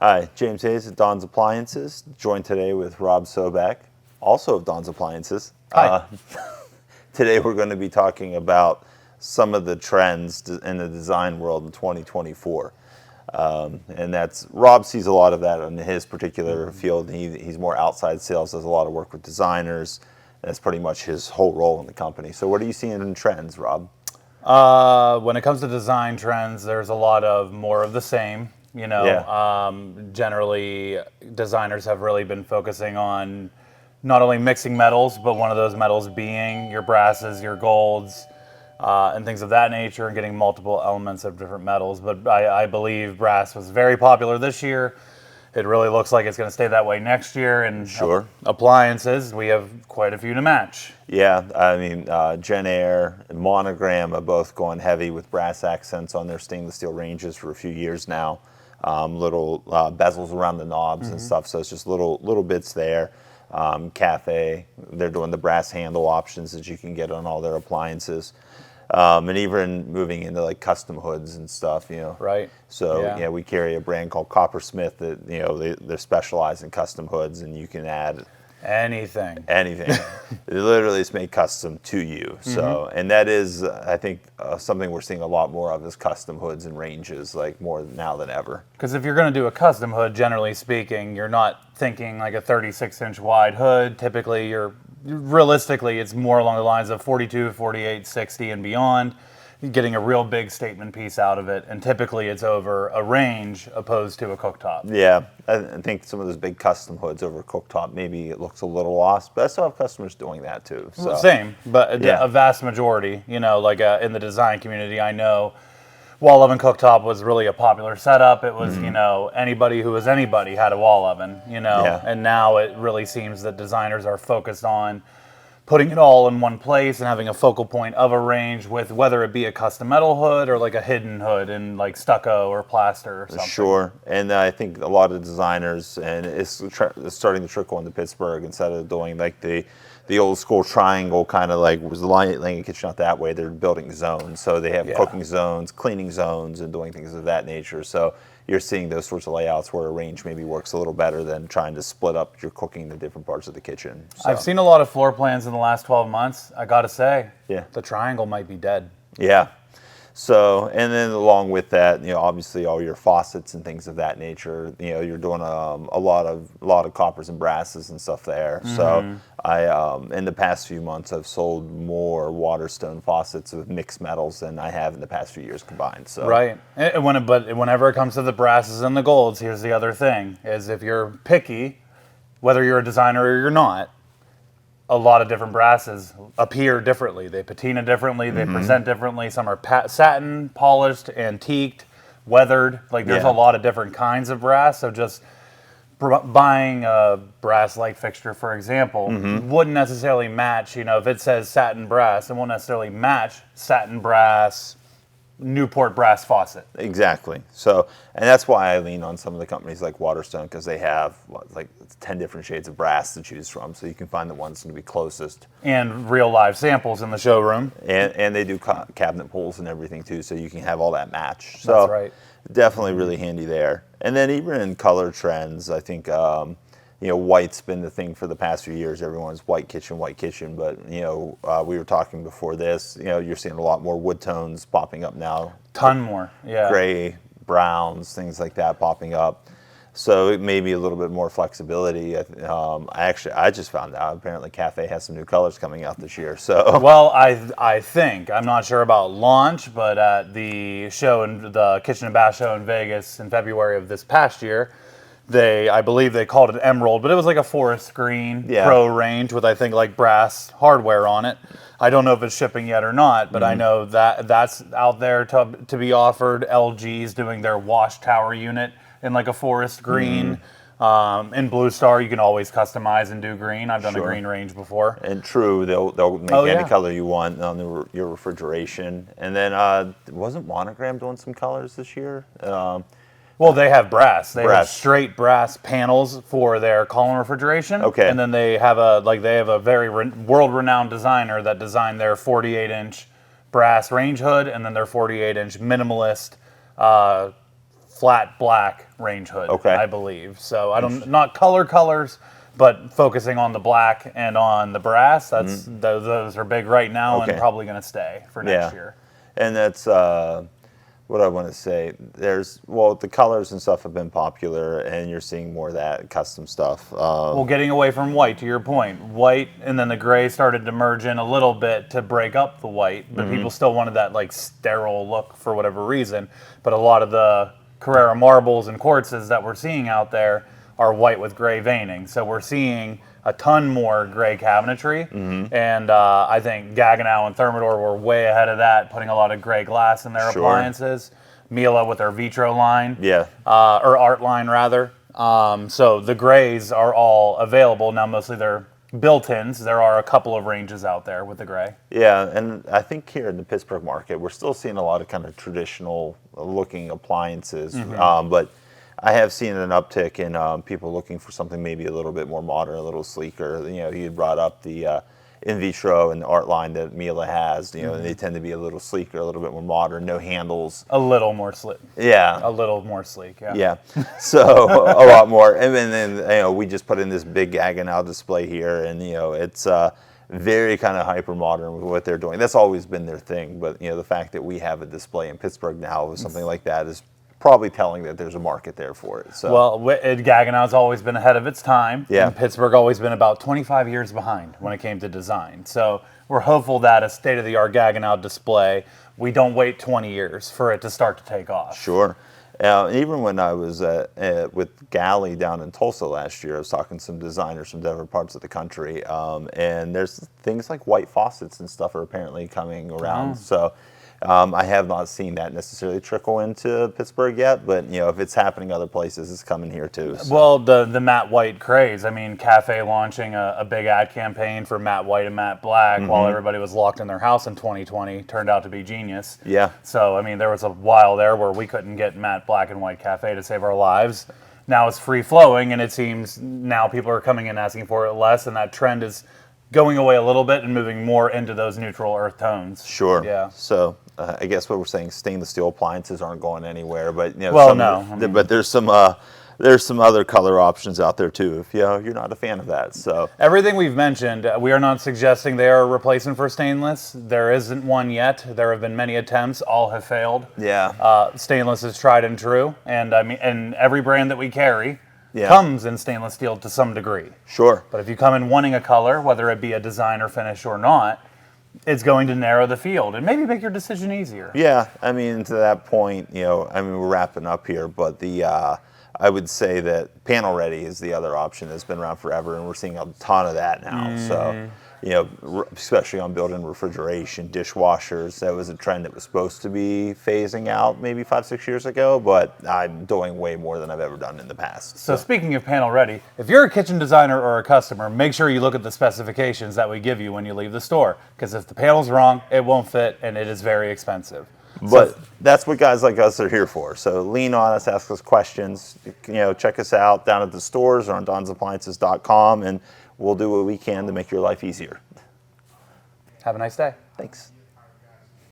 Hi, James Hayes at Don's Appliances, joined today with Rob Sobek, also of Don's Appliances. Hi. Today we're going to be talking about some of the trends in the design world in 2024. And that's, Rob sees a lot of that in his particular field. He's more outside sales, does a lot of work with designers. That's pretty much his whole role in the company. So what are you seeing in trends, Rob? When it comes to design trends, there's a lot of more of the same. Generally, designers have really been focusing on not only mixing metals, but one of those metals being your brasses, your golds, and things of that nature, and getting multiple elements of different metals. But I believe brass was very popular this year. It really looks like it's going to stay that way next year. And Sure. Appliances, we have quite a few to match. Yeah, I mean, Gen Air and Monogram are both going heavy with brass accents on their stainless steel ranges for a few years now. Little bezels around the knobs and stuff, so it's just little bits there. Cafe, they're doing the brass handle options that you can get on all their appliances. And even moving into like custom hoods and stuff, Right. So yeah, we carry a brand called Coppersmith that they're specialized in custom hoods, and you can add anything. They literally is made custom to you. So, and that is, I think, something we're seeing a lot more of is custom hoods and ranges, like more now than ever. Because if you're going to do a custom hood, generally speaking, you're not thinking like a 36-inch wide hood. Typically, realistically, it's more along the lines of 42, 48, 60, and beyond. You're getting a real big statement piece out of it, and typically it's over a range opposed to a cooktop. Yeah, I think some of those big custom hoods over a cooktop, maybe it looks a little lost, but I still have customers doing that too. So. Well, same, but Yeah. a vast majority, in the design community, I know wall oven cooktop was really a popular setup. It was, anybody who was anybody had a wall oven, Yeah. and now it really seems that designers are focused on putting it all in one place and having a focal point of a range with whether it be a custom metal hood or like a hidden hood in like stucco or plaster or something. Sure, and I think a lot of designers, and it's starting to trickle into Pittsburgh, instead of doing like the old school triangle kind of like was laying a kitchen out that way, they're building zones. So they have cooking zones, cleaning zones, and doing things of that nature. So you're seeing those sorts of layouts where a range maybe works a little better than trying to split up your cooking to different parts of the kitchen. So. I've seen a lot of floor plans in the last 12 months. I gotta say, Yeah. the triangle might be dead. Yeah. So, and then along with that, obviously all your faucets and things of that nature, you're doing a lot of coppers and brasses and stuff there. So I, in the past few months, I've sold more Waterstone faucets with mixed metals than I have in the past few years combined. So. Right. But whenever it comes to the brasses and the golds, here's the other thing, is if you're picky, whether you're a designer or you're not, a lot of different brasses appear differently. They patina differently. They present differently. Some are satin, polished, antiqued, weathered. Like there's a lot of different kinds of brass. So just buying a brass light fixture, for example, wouldn't necessarily match. If it says satin brass, it won't necessarily match satin brass, Newport brass faucet. Exactly. So, and that's why I lean on some of the companies like Waterstone, because they have like 10 different shades of brass to choose from, so you can find the ones that will be closest. And real live samples in the showroom. And they do cabinet pulls and everything too, so you can have all that match. So That's right. Definitely really handy there. And then even in color trends, I think white's been the thing for the past few years. Everyone's white kitchen, but we were talking before this. You're seeing a lot more wood tones popping up now. Ton more, yeah. Gray, browns, things like that popping up. So it may be a little bit more flexibility. I just found out apparently Cafe has some new colors coming out this year. So well, I think, I'm not sure about launch, but at the Kitchen and Bath show in Vegas in February of this past year, I believe they called it Emerald, but it was like a forest green pro range with I think like brass hardware on it. I don't know if it's shipping yet or not, but I know that's out there to be offered. LG's doing their wash tower unit in like a forest green. In Blue Star, you can always customize and do green. I've done a green range before. And true, they'll make any color you want on your refrigeration. And then wasn't Monogram doing some colors this year? Well, they have brass. They have straight brass panels for their column refrigeration. Okay. And then they have a very world-renowned designer that designed their 48-inch brass range hood, and then their 48-inch minimalist flat black range hood, Okay. I believe. So I don't, not colors, but focusing on the black and on the brass. That's those are big right now Okay. and probably going to stay for next year. And that's what I want to say. The colors and stuff have been popular, and you're seeing more of that custom stuff. Well, getting away from white, to your point, white, and then the gray started to merge in a little bit to break up the white, but people still wanted that like sterile look for whatever reason. But a lot of the Carrara marbles and quartzes that we're seeing out there are white with gray veining. So we're seeing a ton more gray cabinetry, and I think Gaggenau and Thermador were way ahead of that, putting a lot of gray glass in their Sure. appliances. Miele with their Vitro line, Yeah. or Art line rather. So the grays are all available now. Mostly they're built-ins. There are a couple of ranges out there with the gray. Yeah, and I think here in the Pittsburgh market, we're still seeing a lot of kind of traditional looking appliances, but I have seen an uptick in people looking for something maybe a little bit more modern, a little sleeker. You know, he had brought up the in vitro and the art line that Miele has. You know, and they tend to be a little sleeker, a little bit more modern, no handles. A little more sleek. Yeah. A little more sleek. Yeah. Yeah, so a lot more. And then we just put in this big Gaggenau display here, and it's very kind of hyper modern with what they're doing. That's always been their thing, but the fact that we have a display in Pittsburgh now with something like that is probably telling that there's a market there for it. So Well, Gaggenau's always been ahead of its time. Yeah. And Pittsburgh always been about 25 years behind when it came to design. So we're hopeful that a state-of-the-art Gaggenau display, we don't wait 20 years for it to start to take off. Sure. Even when I was with Galley down in Tulsa last year, I was talking to some designers from different parts of the country, and there's things like white faucets and stuff are apparently coming around. So I have not seen that necessarily trickle into Pittsburgh yet, but if it's happening other places, it's coming here too. So. Well, the matte white craze. I mean, Cafe launching a big ad campaign for matte white and matte black while everybody was locked in their house in 2020 turned out to be genius. Yeah. So, I mean, there was a while there where we couldn't get matte black and white Cafe to save our lives. Now it's free flowing, and it seems now people are coming in asking for it less, and that trend is going away a little bit and moving more into those neutral earth tones. Sure. Yeah. So I guess what we're saying, stainless steel appliances aren't going anywhere, but no. there's some other color options out there too. If you're not a fan of that, so everything we've mentioned, we are not suggesting they are a replacement for stainless. There isn't one yet. There have been many attempts, all have failed. Yeah. Stainless is tried and true, and I mean, and every brand that we carry Yeah. comes in stainless steel to some degree. Sure. But if you come in wanting a color, whether it be a design or finish or not, it's going to narrow the field and maybe make your decision easier. Yeah, I mean, to that point, we're wrapping up here, but I would say that panel ready is the other option that's been around forever, and we're seeing a ton of that now. So, especially on built-in refrigeration, dishwashers, that was a trend that was supposed to be phasing out maybe 5-6 years ago, but I'm doing way more than I've ever done in the past. So speaking of panel ready, if you're a kitchen designer or a customer, make sure you look at the specifications that we give you when you leave the store, because if the panel's wrong, it won't fit, and it is very expensive. But that's what guys like us are here for. So lean on us, ask us questions. Check us out down at the stores or on donsappliances.com, and we'll do what we can to make your life easier. Have a nice day. Thanks.